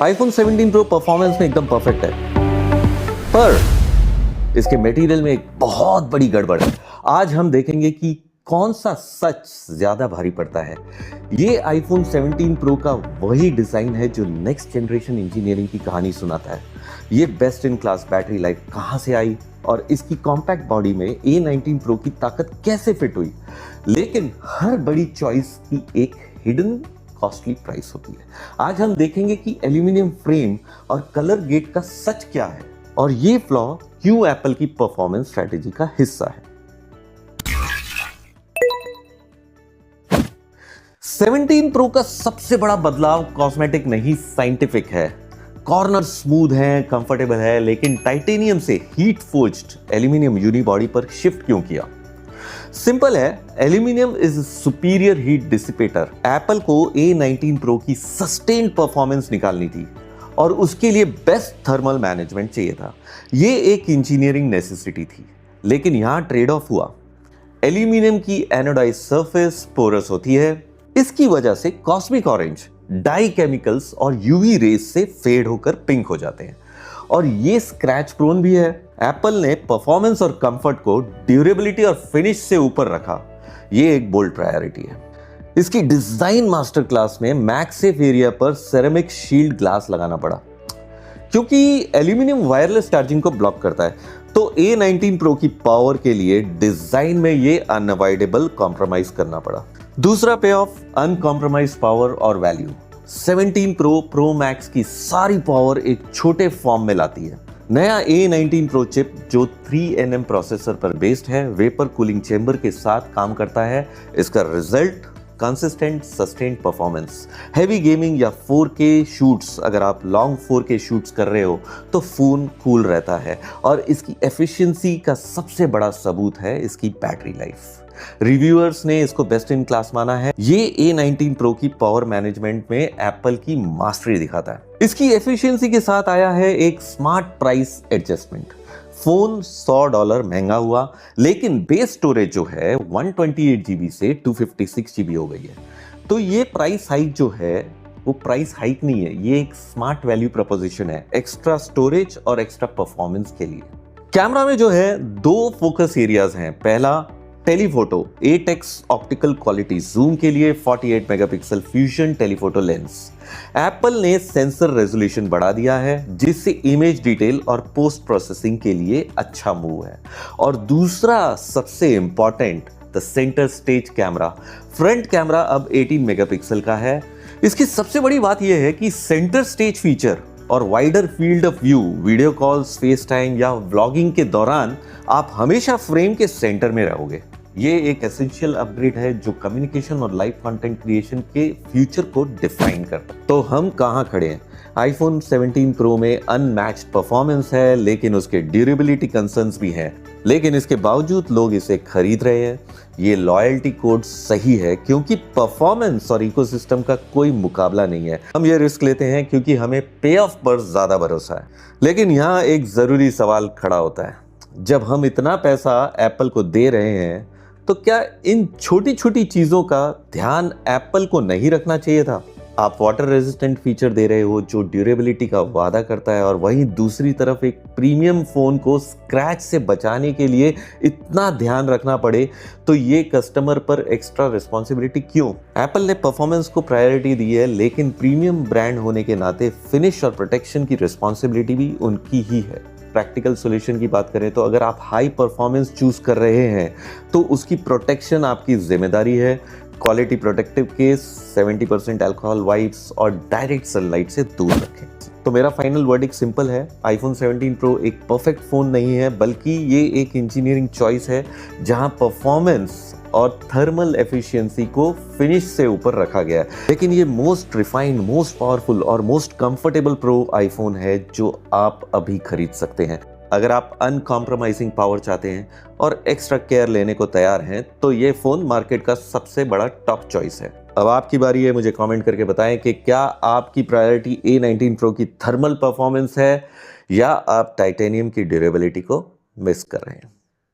IPhone 17 pro performance में एकदम perfect है, पर इसके मटेरियल में एक बहुत बड़ी गड़बड़ है। आज हम देखेंगे कि कौन सा सच ज्यादा भारी पड़ता है। ये आईफोन 17 प्रो का वही डिजाइन है जो नेक्स्ट जनरेशन इंजीनियरिंग की कहानी सुनाता है। ये best in class battery life कहां से आई और इसकी कॉम्पैक्ट बॉडी में A19 प्रो की ताकत कैसे फिट हुई। लेकिन हर बड़ी चॉइस की एक हिडन कॉस्टली प्राइस होती है। आज हम देखेंगे कि एल्यूमिनियम फ्रेम और कलर गेट का सच क्या है और ये फ्लॉ क्यों एप्पल की परफॉर्मेंस स्ट्रेटेजी का हिस्सा है। 17 प्रो का सबसे बड़ा बदलाव कॉस्मेटिक नहीं साइंटिफिक है। कॉर्नर स्मूथ है, कंफर्टेबल है, लेकिन टाइटेनियम से हीट फोर्ज्ड एल्यूमिनियम यूनिबॉडी पर शिफ्ट क्यों किया? सिंपल है, aluminium is superior heat dissipator. Apple को A19 प्रो की सस्टेन्ड परफॉर्मेंस निकालनी थी और उसके लिए बेस्ट थर्मल मैनेजमेंट चाहिए था। ये एक इंजीनियरिंग नेसेसिटी थी, लेकिन यहां ट्रेड ऑफ हुआ। एल्यूमिनियम की एनोडाइज सरफेस पोरस होती है, इसकी वजह से कॉस्मिक ऑरेंज डाई केमिकल्स और यूवी रेज से फेड होकर पिंक हो जाते हैं और ये स्क्रैच प्रोन भी है। एप्पल ने परफॉर्मेंस और कंफर्ट को ड्यूरेबिलिटी और फिनिश से ऊपर रखा। ये एक बोल्ड प्रायोरिटी है। इसकी डिजाइन मास्टर क्लास में मैगसेफ एरिया पर सेरेमिक शील्ड ग्लास लगाना पड़ा क्योंकि एल्यूमिनियम वायरलेस चार्जिंग को ब्लॉक करता है। तो A19 प्रो की पावर के लिए डिजाइन में ये अनअवॉइडेबल कॉम्प्रोमाइज करना पड़ा। दूसरा पे ऑफ अनकॉम्प्रोमाइज पावर और वैल्यू। 17 प्रो मैक्स की सारी पावर एक छोटे फॉर्म में लाती है। नया A19 प्रो चिप जो 3nm प्रोसेसर पर बेस्ड है, वेपर कूलिंग चेंबर के साथ काम करता है। इसका result consistent sustained performance. Heavy gaming या 4K शूट्स, अगर आप लॉन्ग 4K शूट्स कर रहे हो तो फोन कूल रहता है और इसकी एफिशिएंसी का सबसे बड़ा सबूत है इसकी बैटरी लाइफ। रिव्यूअर्स ने इसको बेस्ट इन क्लास माना है। ये A19 प्रो की पावर मैनेजमेंट में एप्पल की मास्टरी दिखाता है। इसकी एफिशिएंसी के साथ आया है एक स्मार्ट प्राइस एडजस्टमेंट। फोन $100 महंगा हुआ, लेकिन बेस स्टोरेज जो है 128 GB से 256 GB हो गई है। तो ये प्राइस हाइक जो है वो प्राइस हाइक नहीं है, ये एक स्मार्ट वैल्यू प्रपोजिशन है, एक्स्ट्रा स्टोरेज और एक्स्ट्रा परफॉर्मेंस के लिए। कैमरा में जो है दो फोकस एरियाज हैं। पहला telephoto 8x optical quality zoom के लिए 48 megapixel fusion telephoto lens. Apple ने सेंसर रेजोल्यूशन बढ़ा दिया है जिससे इमेज डिटेल और पोस्ट प्रोसेसिंग के लिए अच्छा मूव है। और दूसरा सबसे important, the centre stage camera. Front camera अब 18 मेगापिक्सल का है। इसकी सबसे बड़ी बात यह है कि सेंटर स्टेज फीचर और wider field of view, video calls, face time या व्लॉगिंग के दौरान आप हमेशा फ्रेम के सेंटर में रहोगे। ये एक एसेंशियल अपग्रेड है जो कम्युनिकेशन और लाइव कंटेंट क्रिएशन के फ्यूचर को डिफाइन करता है। तो हम कहां खड़े हैं? आईफोन 17 प्रो में अनमैच्ड परफॉर्मेंस है, लेकिन उसके ड्यूरेबिलिटी कंसर्न्स भी हैं। लेकिन इसके बावजूद लोग इसे खरीद रहे हैं। ये लॉयल्टी कोड सही है क्योंकि परफॉर्मेंस और इकोसिस्टम का कोई मुकाबला नहीं है। हम ये रिस्क लेते हैं क्योंकि हमें पे ऑफ पर ज्यादा भरोसा है। लेकिन यहाँ एक जरूरी सवाल खड़ा होता है, जब हम इतना पैसा एप्पल को दे रहे हैं तो क्या इन छोटी छोटी चीजों का ध्यान एप्पल को नहीं रखना चाहिए था? आप वाटर रेजिस्टेंट फीचर दे रहे हो जो ड्यूरेबिलिटी का वादा करता है और वहीं दूसरी तरफ एक प्रीमियम फोन को स्क्रैच से बचाने के लिए इतना ध्यान रखना पड़े, तो ये कस्टमर पर एक्स्ट्रा रिस्पॉन्सिबिलिटी क्यों? एप्पल ने परफॉर्मेंस को प्रायोरिटी दी है, लेकिन प्रीमियम ब्रांड होने के नाते फिनिश और प्रोटेक्शन की रिस्पॉन्सिबिलिटी भी उनकी ही है। प्रैक्टिकल सॉल्यूशन की बात करें तो अगर आप हाई परफॉर्मेंस चूज कर रहे हैं तो उसकी प्रोटेक्शन आपकी जिम्मेदारी है। Quality protective case, 70% alcohol wipes और डायरेक्ट सनलाइट से दूर रखें। तो मेरा फाइनल वर्डिक्ट सिंपल है, आईफोन 17 प्रो एक परफेक्ट फोन नहीं है, बल्कि ये एक इंजीनियरिंग चॉइस है जहां परफॉर्मेंस और थर्मल एफिशिएंसी को फिनिश से ऊपर रखा गया है। लेकिन ये मोस्ट रिफाइंड, मोस्ट पावरफुल और मोस्ट कंफर्टेबल प्रो आईफोन है जो आप अभी खरीद सकते हैं। अगर आप अनकॉम्प्रोमाइजिंग पावर चाहते हैं और एक्स्ट्रा केयर लेने को तैयार हैं तो ये फोन मार्केट का सबसे बड़ा टॉप चॉइस है। अब आपकी बारी है, मुझे कमेंट करके बताएं कि क्या आपकी प्रायोरिटी A19 प्रो की थर्मल परफॉर्मेंस है या आप टाइटेनियम की ड्यूरेबिलिटी को मिस कर रहे हैं।